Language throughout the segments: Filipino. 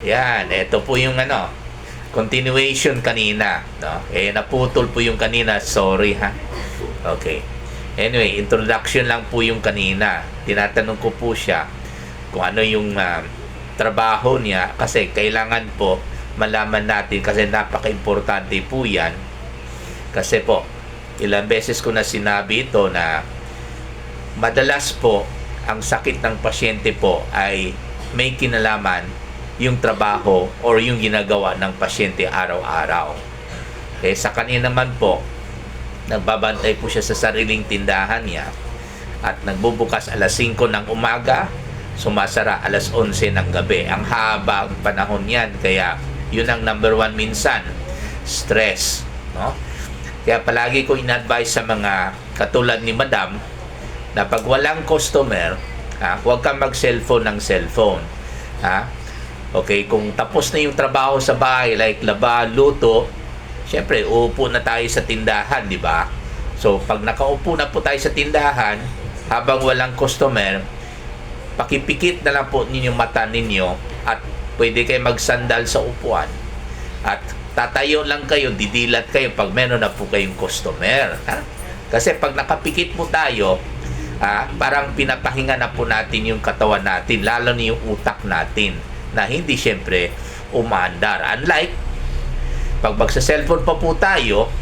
Yan, ito po yung continuation kanina, no? Naputol po yung kanina, sorry ha. Okay. Anyway, introduction lang po yung kanina. Tinatanong ko po siya kung ano yung trabaho niya kasi kailangan po malaman natin kasi napaka-importante po yan. Kasi po, ilang beses ko na sinabi ito na madalas po ang sakit ng pasyente po ay may kinalaman yung trabaho or yung ginagawa ng pasyente araw-araw. Sa kanina naman po, nagbabantay po siya sa sariling tindahan niya at nagbubukas alas 5 ng umaga, sumasara alas 11 ng gabi. Ang habang panahon yan, kaya yun ang number one minsan, stress. No? Kaya palagi ko in-advise sa mga katulad ni Madam na pag walang customer, huwag kang mag-cellphone ng cellphone. Okay, kung tapos na yung trabaho sa bahay like laba, luto, syempre uupo na tayo sa tindahan, di ba? So pag nakaupo na po tayo sa tindahan habang walang customer, pakipikit na lang po ninyo mata ninyo at pwede kayo magsandal sa upuan at tatayo lang kayo, didilat kayo pag meron na po kayong customer. Kasi pag nakapikit po tayo, parang pinapahinga na po natin yung katawan natin, lalo na yung utak natin na hindi syempre umaandar. Unlike pag magsa-cellphone pa po tayo,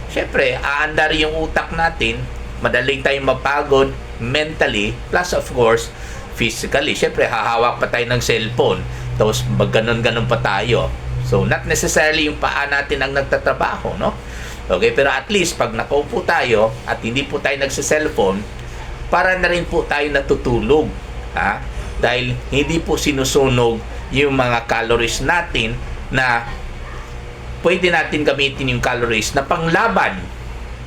syempre aandar yung utak natin, madaling tayong mapagod mentally plus of course physically. Syempre hahawak pa tayo ng cellphone tapos magganon-ganon pa tayo. So not necessarily yung paa natin ang nagtatrabaho, no? Okay, pero at least pag nakaupo tayo at hindi po tayo nagsa-cellphone, para na rin po tayo natutulog, dahil hindi po sinusunog yung mga calories natin na pwede natin gamitin yung calories na panglaban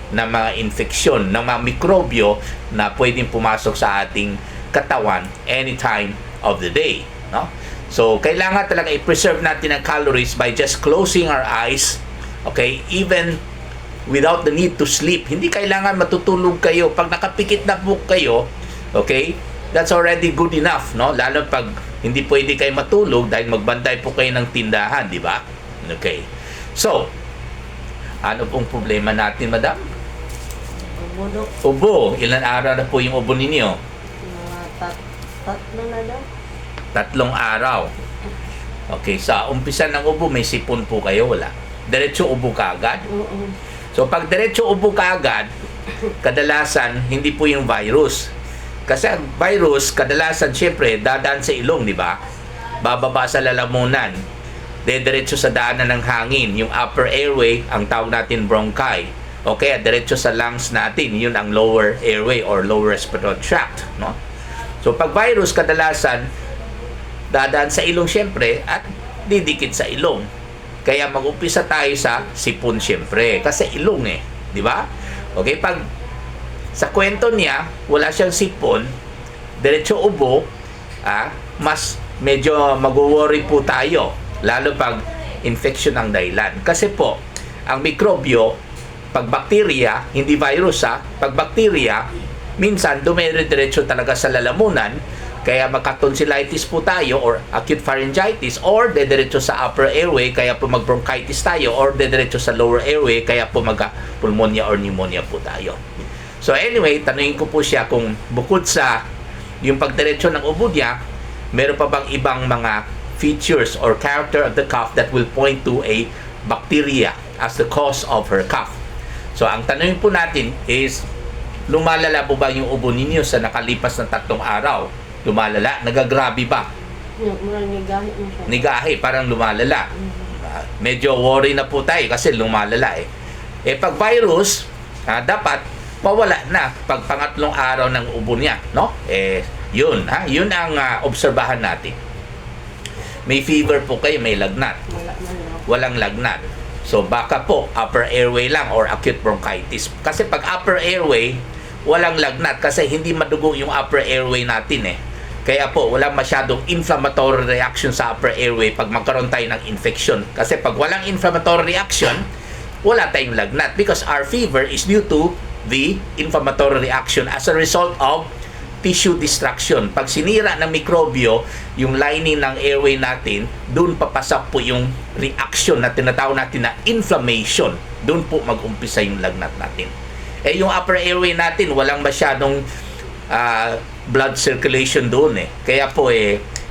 ng mga infeksyon, ng mga mikrobyo na pwedeng pumasok sa ating katawan anytime of the day, no? So kailangan talaga i-preserve natin ang calories by just closing our eyes, okay, even without the need to sleep. Hindi kailangan matutulog kayo. Pag nakapikit na po kayo, okay, that's already good enough, no? Lalo pag hindi pwede kayo matulog dahil magbantay po kayo ng tindahan, di ba? Okay. So, ano pong problema natin, Madam? Ubo. Ubo. Ilan araw na po yung ubo ninyo? Tatlo na daw. 3 araw. Okay, sa umpisa ng ubo, may sipon po kayo, wala? Diretso ubo ka agad? So, pag diretso ubo ka agad, kadalasan, hindi po yung virus. Kasi ang virus, kadalasan, syempre, dadaan sa ilong, di ba? Bababa sa lalamunan. Diretso sa daanan ng hangin. Yung upper airway, ang tawag natin bronchi. Okay, diretso sa lungs natin. Yun ang lower airway or lower respiratory tract, no? So, pag virus, kadalasan, dadaan sa ilong, syempre, at didikit sa ilong. Kaya mag-upisa tayo sa sipon, syempre. Kasi ilong di ba? Okay, pag sa kwento niya, wala siyang sipon, diretso ubo, mas medyo mag-worry po tayo. Lalo pag infection ang dahilan. Kasi po, ang mikrobyo, pag bacteria, hindi virus pag bacteria, minsan dumire-diretso talaga sa lalamunan, kaya magka-tonsillitis po tayo or acute pharyngitis or dediretso sa upper airway kaya po mag-bronchitis tayo or dediretso sa lower airway kaya po magka-pulmonia or pneumonia po tayo. So anyway, tanungin ko po siya kung bukod sa yung pagdiretso ng ubo niya, meron pa bang ibang mga features or character of the cough that will point to a bacteria as the cause of her cough. So ang tanungin po natin is, lumalala po ba yung ubo ninyo sa nakalipas ng 3 araw? Lumalala? Nagagrabe ba? Nigahi mo siya. Nigahi, parang lumalala. Medyo worry na po tayo kasi lumalala pag virus, dapat mawala na pag pangatlong araw ng ubo niya, no? Yun ang obserbahan natin. May fever po kayo, may lagnat. Walang lagnat. So baka po upper airway lang or acute bronchitis. Kasi pag upper airway, walang lagnat kasi hindi madugo yung upper airway natin Kaya po, walang masyadong inflammatory reaction sa upper airway pag magkaroon tayo ng infection. Kasi pag walang inflammatory reaction, wala tayong lagnat because our fever is due to the inflammatory reaction as a result of tissue destruction. Pag sinira ng mikrobyo yung lining ng airway natin, doon papasok po yung reaction na tinatawag natin na inflammation. Doon po mag-umpisa yung lagnat natin. Yung upper airway natin, walang masyadong blood circulation doon Kaya po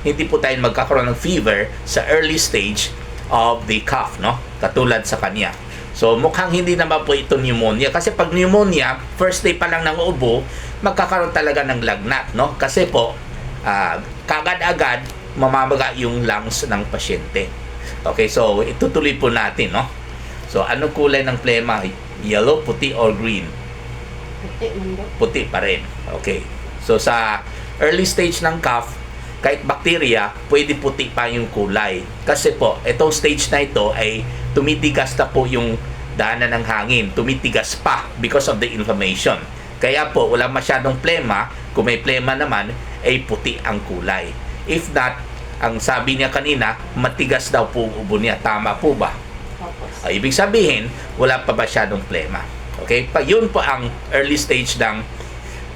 hindi po tayo magkakaroon ng fever sa early stage of the cough, no? Katulad sa kanya. So, mukhang hindi naman po ito pneumonia. Kasi pag pneumonia, first day pa lang ng ubo, magkakaroon talaga ng lagnat, no? Kasi po, kagad-agad, mamamaga yung lungs ng pasyente. Okay, so, itutuloy po natin, no? So, anong kulay ng plema? Yellow, puti, or green? Puti man daw. Puti pa rin. Okay. So, sa early stage ng cough, kahit bacteria, pwede puti pa yung kulay. Kasi po, itong stage na ito ay tumitigas na po yung daanan ng hangin. Tumitigas pa because of the inflammation. Kaya po, wala masyadong plema. Kung may plema naman, ay puti ang kulay. If not, ang sabi niya kanina, matigas daw po ang ubo niya. Tama po ba? Tapos. Ibig sabihin, wala pa masyadong plema. Okay? Yun po ang early stage ng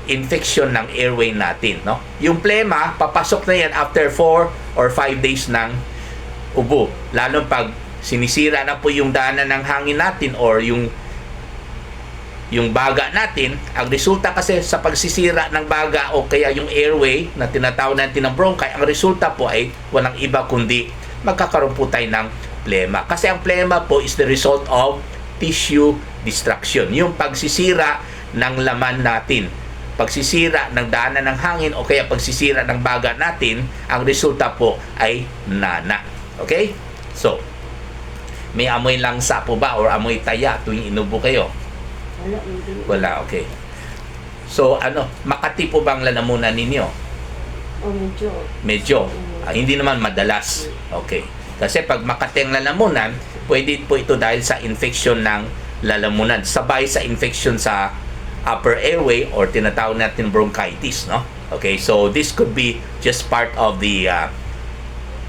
infection ng airway natin, no? Yung plema, papasok na yan after 4 or 5 days ng ubo. Lalo pag sinisira na po yung daanan ng hangin natin or yung baga natin. Ang resulta kasi sa pagsisira ng baga o kaya yung airway na tinatawag natin ng bronchi, ang resulta po ay walang iba kundi magkakaroon po tayo ng plema. Kasi ang plema po is the result of tissue destruction. Yung pagsisira ng laman natin. Pagsisira ng daanan ng hangin o kaya pagsisira ng baga natin, ang resulta po ay nana. Okay? So, may amoy langsa po ba or amoy taya tuwing inubo kayo? Wala, hindi. Wala, okay. So, Makati po bang lalamunan ninyo? O medyo. Medyo. Hindi naman madalas. Okay. Kasi pag Makati ang lalamunan, pwede po ito dahil sa infection ng lalamunan. Sabay sa infection sa upper airway or tinatawag natin bronchitis, no? Okay, so this could be just part of the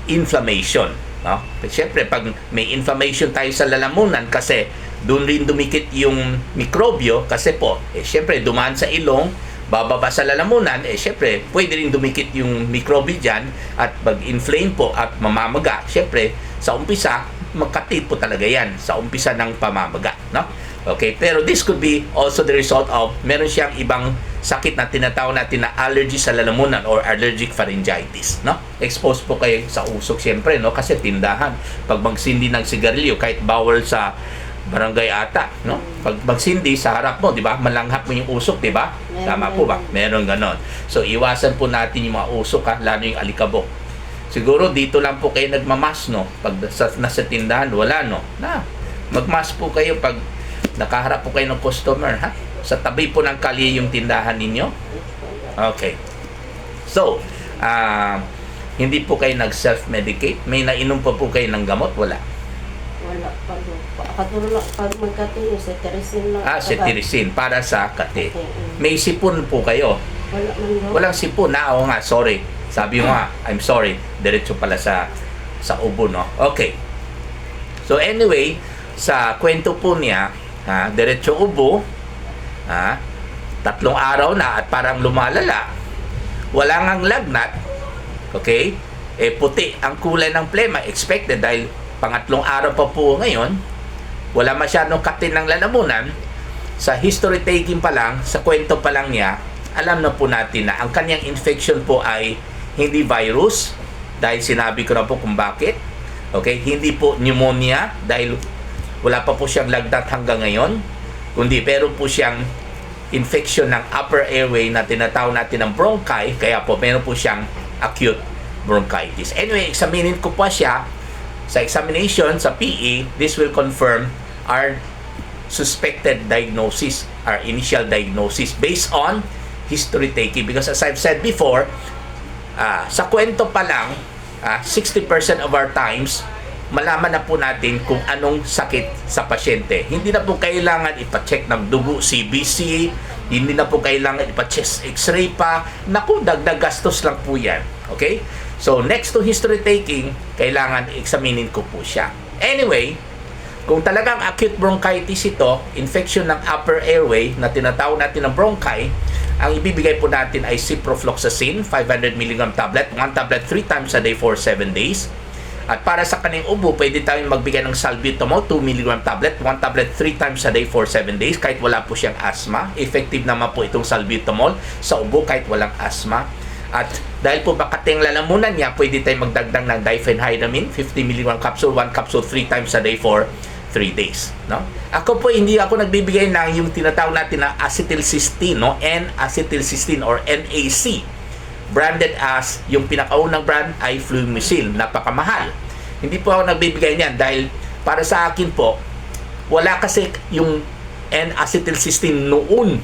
inflammation, no? Siyempre, pag may inflammation tayo sa lalamunan kasi doon rin dumikit yung mikrobyo kasi po, siyempre, dumaan sa ilong, bababa sa lalamunan, siyempre, pwede rin dumikit yung mikrobyo dyan at pag-inflame po at mamamaga. Siyempre, sa umpisa, magkatid po talaga yan sa umpisa ng pamamaga, no? Okay, pero this could be also the result of meron siyang ibang sakit na tinatawag natin na allergy sa lalamunan or allergic pharyngitis, no? Exposed po kayo sa usok siyempre, no? Kasi tindahan, pag magsindi ng sigarilyo, kahit bawal sa barangay ata, no? Pag magsindi sa harap mo, di ba? Malanghap mo yung usok, di ba? Tama po ba? Meron ganon. So, iwasan po natin yung mga usok, lalo yung alikabok. Siguro dito lang po kayo nagmamas, no? Pag nasa tindahan, wala, no? Magmas po kayo pag nakaharap po kayo ng customer, ha? Sa tabi po ng kalye yung tindahan ninyo. Okay. So, hindi po kayo nag-self-medicate? May nainom pa po kayo ng gamot? Wala. Wala pa doon. Katulad lang, pag magkatino, cetirizine lang. Cetirizine para sa kate. Okay. May sipon po kayo? Wala man daw. Walang sipon. Oo nga, sorry. Sabi mo nga, I'm sorry. Diretso pala sa ubo, no? Okay. So, anyway, sa kwento po niya, diretso ubo, 3 araw na at parang lumalala. Wala ngang lagnat, okay? Puti ang kulay ng plema, expected dahil 3 araw pa po ngayon. Wala masyadong katin ng lalamunan. Sa history taking pa lang, sa kwento pa lang niya, alam na po natin na ang kanyang infection po ay hindi virus, dahil sinabi ko na po kung bakit. Okay? Hindi po pneumonia, dahil wala pa po siyang lagnat hanggang ngayon, kundi pero po siyang infection ng upper airway na tinatawag natin ng bronchi, kaya po meron po siyang acute bronchitis. Anyway, examinin ko pa siya. Sa examination, sa PE, this will confirm our suspected diagnosis, our initial diagnosis based on history taking. Because as I've said before, sa kwento pa lang, 60% of our times, malaman na po natin kung anong sakit sa pasyente. Hindi na po kailangan ipa-check ng dugo, CBC, hindi na po kailangan ipa-chest x-ray pa. Naku, dagdag gastos lang po yan. Okay? So, next to history taking, kailangan examinin ko po siya. Anyway, kung talagang acute bronchitis ito, infection ng upper airway na tinatawag natin ng bronchi, ang ibibigay po natin ay ciprofloxacin, 500 mg tablet, 1 tablet 3 times a day for 7 days. At para sa kanyang ubo, pwede tayong magbigay ng salbutamol, 2 mg tablet, 1 tablet 3 times a day for 7 days, kahit wala po siyang asthma. Effective naman po itong salbutamol sa ubo kahit walang asthma. At dahil po makating lalamunan niya, pwede tayong magdagdag ng diphenhydramine, 50 mg capsule, 1 capsule 3 times a day for 3 days, no? Ako po, hindi ako nagbibigay ng yung tinatawag natin na acetylcysteine, no? N-acetylcysteine or NAC. Branded as, yung pinakaunang brand ay Fluimucil, napakamahal. Hindi po ako nagbibigay niyan dahil para sa akin po, wala kasi yung N-acetylcysteine noon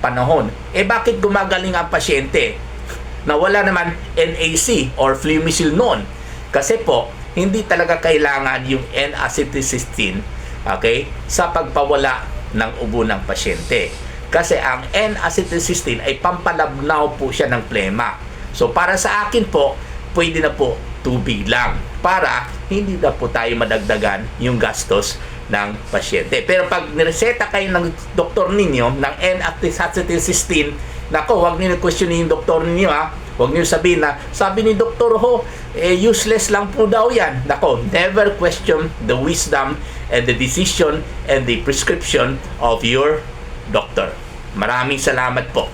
panahon. Bakit gumagaling ang pasyente na wala naman NAC or Fluimucil noon? Kasi po, hindi talaga kailangan yung N-acetylcysteine, okay, sa pagpawala ng ubo ng pasyente. Kasi ang N-acetylcysteine ay pampalabnaw po siya ng plema. So para sa akin po, pwede na po tubig lang para hindi na po tayo madagdagan yung gastos ng pasyente. Pero pag nireseta kayo ng doktor ninyo ng N-acetylcysteine, nako, huwag niyo questionin yung doktor ninyo, ha. Huwag niyo sabihin na, sabi ni doktor ho, useless lang po daw yan. Nako, never question the wisdom and the decision and the prescription of your doctor. Maraming salamat po.